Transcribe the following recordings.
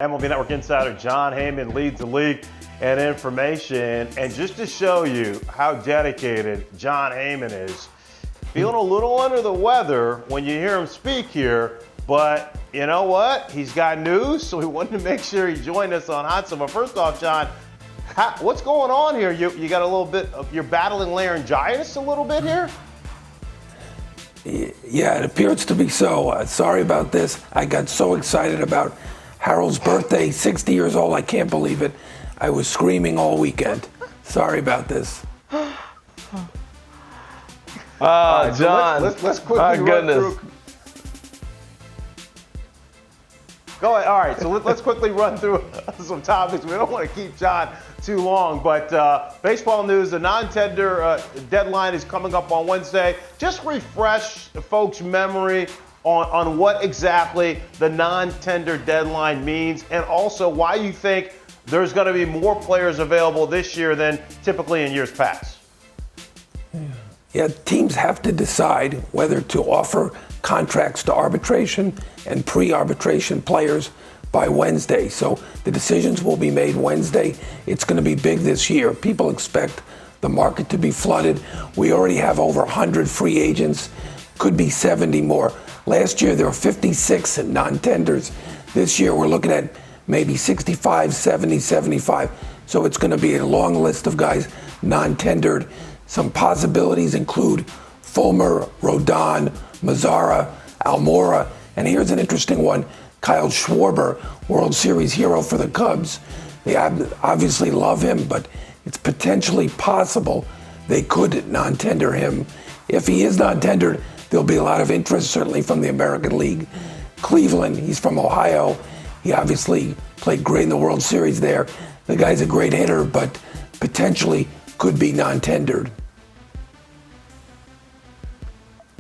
MLB Network insider Jon Heyman leads the league in information. And just to show you how dedicated Jon Heyman is, feeling a little under the weather when you hear him speak here. But you know what? He's got news, so we wanted to make sure he joined us on Hot Summer. First off, Jon, what's going on here? You got a little bit of, you're battling laryngitis a little bit here? Yeah, it appears to be so. Sorry about this. I got so excited about Harold's birthday, 60 years old. I can't believe it. I was screaming all weekend. Sorry about this. Jon, so let's quickly run through. Go ahead. All right, so let's quickly run through some topics. We don't want to keep Jon too long, but baseball news, the non-tender deadline is coming up on Wednesday. Just refresh folks' memory on what exactly the non-tender deadline means, and also why you think there's going to be more players available this year than typically in years past. Yeah, teams have to decide whether to offer contracts to arbitration and pre-arbitration players by Wednesday. So the decisions will be made Wednesday. It's going to be big this year. People expect the market to be flooded. We already have over 100 free agents, could be 70 more. Last year there were 56 non-tenders. This year we're looking at maybe 65, 70, 75. So it's going to be a long list of guys non-tendered. Some possibilities include Fulmer, Rodon, Mazzara, Almora, and here's an interesting one, Kyle Schwarber, World Series hero for the Cubs. They obviously love him, but it's potentially possible they could non-tender him. If he is non-tendered, there'll be a lot of interest, certainly from the American League. Cleveland, he's from Ohio. He obviously played great in the World Series there. The guy's a great hitter, but potentially could be non-tendered.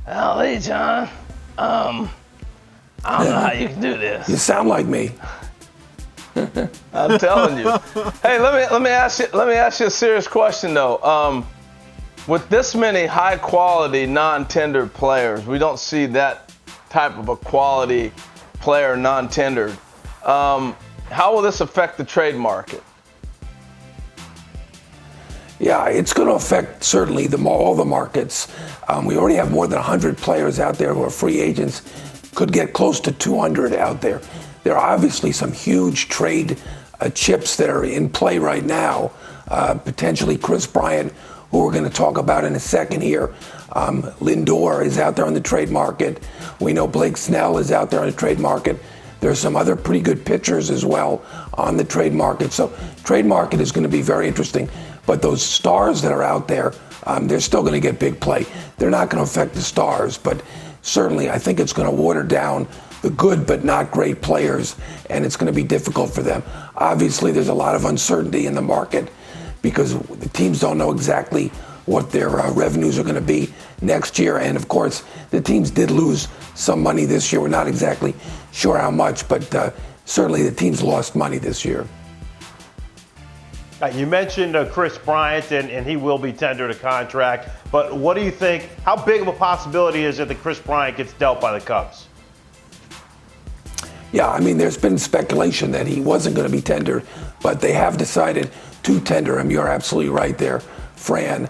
Oh, hey, Jon. I don't know how you can do this. You sound like me. I'm telling you. Hey, let me ask you a serious question though. With this many high-quality non-tendered players, we don't see that type of a quality player non-tendered. How will this affect the trade market? Yeah, it's going to affect certainly all the markets. We already have more than 100 players out there who are free agents. Could get close to 200 out there. There are obviously some huge trade chips that are in play right now. Potentially Chris Bryant, who we're going to talk about in a second here. Lindor is out there on the trade market. We know Blake Snell is out there on the trade market. There's some other pretty good pitchers as well on the trade market. So trade market is going to be very interesting. But those stars that are out there, they're still going to get big play. They're not going to affect the stars, but certainly I think it's going to water down the good but not great players, and it's going to be difficult for them. Obviously, there's a lot of uncertainty in the market because the teams don't know exactly what their revenues are going to be next year. And of course, the teams did lose some money this year. We're not exactly sure how much, but certainly the teams lost money this year. You mentioned Chris Bryant, and he will be tendered a contract. But what do you think? How big of a possibility is it that Chris Bryant gets dealt by the Cubs? Yeah, I mean, there's been speculation that he wasn't going to be tendered, but they have decided to tender him. You're absolutely right there, Fran.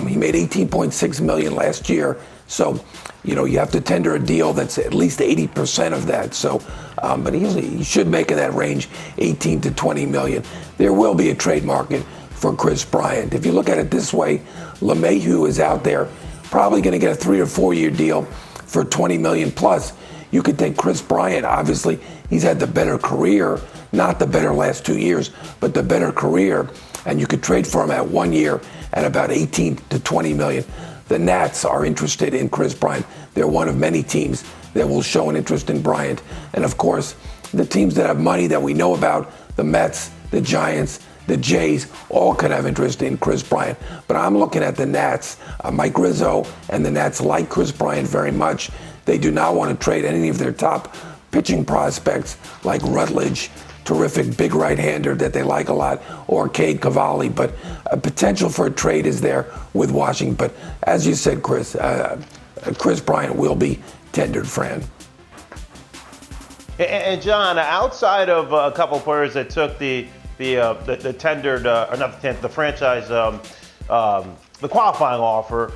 He made $18.6 million last year. So, you know, you have to tender a deal that's at least 80% of that. So, but he should make in that range, 18 to 20 million. There will be a trade market for Chris Bryant. If you look at it this way, LeMahieu is out there, probably going to get a 3 or 4 year deal for 20 million plus. You could take Chris Bryant. Obviously, he's had the better career, not the better last 2 years, but the better career. And you could trade for him at 1 year at about 18 to 20 million. The Nats are interested in Chris Bryant. They're one of many teams that will show an interest in Bryant. And of course, the teams that have money that we know about, the Mets, the Giants, the Jays, all could have interest in Chris Bryant. But I'm looking at the Nats. Mike Rizzo and the Nats like Chris Bryant very much. They do not want to trade any of their top pitching prospects like Rutledge, terrific big right-hander that they like a lot, or Cade Cavalli. But potential for a trade is there with Washington. But as you said, Chris Bryant will be tendered, Fran. And John, outside of a couple of players that took the tendered, or not the franchise, the qualifying offer,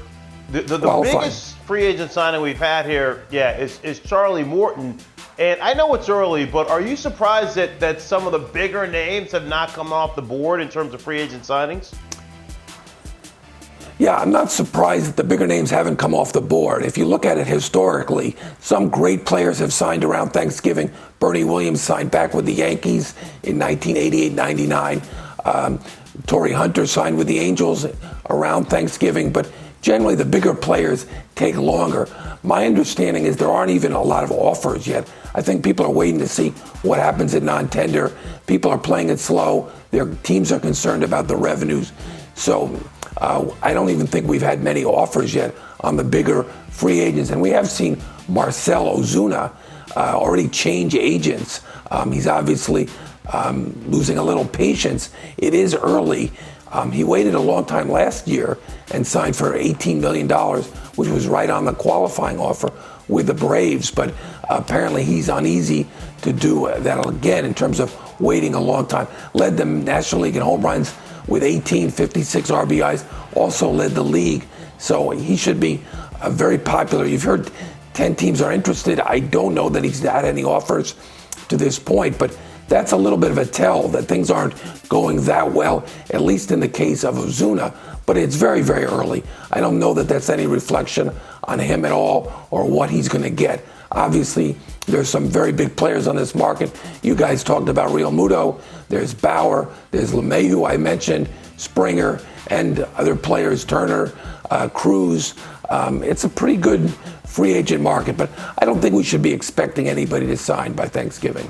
the biggest free agent signing we've had here, is Charlie Morton. And I know it's early, but are you surprised that some of the bigger names have not come off the board in terms of free agent signings? Yeah, I'm not surprised that the bigger names haven't come off the board. If you look at it historically, some great players have signed around Thanksgiving. Bernie Williams signed back with the Yankees in 1988-99. Torrey Hunter signed with the Angels around Thanksgiving. But generally, the bigger players take longer. My understanding is there aren't even a lot of offers yet. I think people are waiting to see what happens at non-tender. People are playing it slow. Their teams are concerned about the revenues. So I don't even think we've had many offers yet on the bigger free agents. And we have seen Marcell Ozuna already change agents. He's obviously losing a little patience. It is early. He waited a long time last year and signed for $18 million, which was right on the qualifying offer with the Braves. But apparently he's uneasy to do that again in terms of waiting a long time. Led the National League in home runs with 18, 56 RBIs, also led the league. So he should be very popular. You've heard 10 teams are interested. I don't know that he's had any offers to this point, but that's a little bit of a tell that things aren't going that well, at least in the case of Ozuna. But it's very, very early. I don't know that that's any reflection on him at all or what he's going to get. Obviously, there's some very big players on this market. You guys talked about Real Muto. There's Bauer. There's LeMahieu, I mentioned, Springer, and other players, Turner, Cruz. It's a pretty good free agent market, but I don't think we should be expecting anybody to sign by Thanksgiving.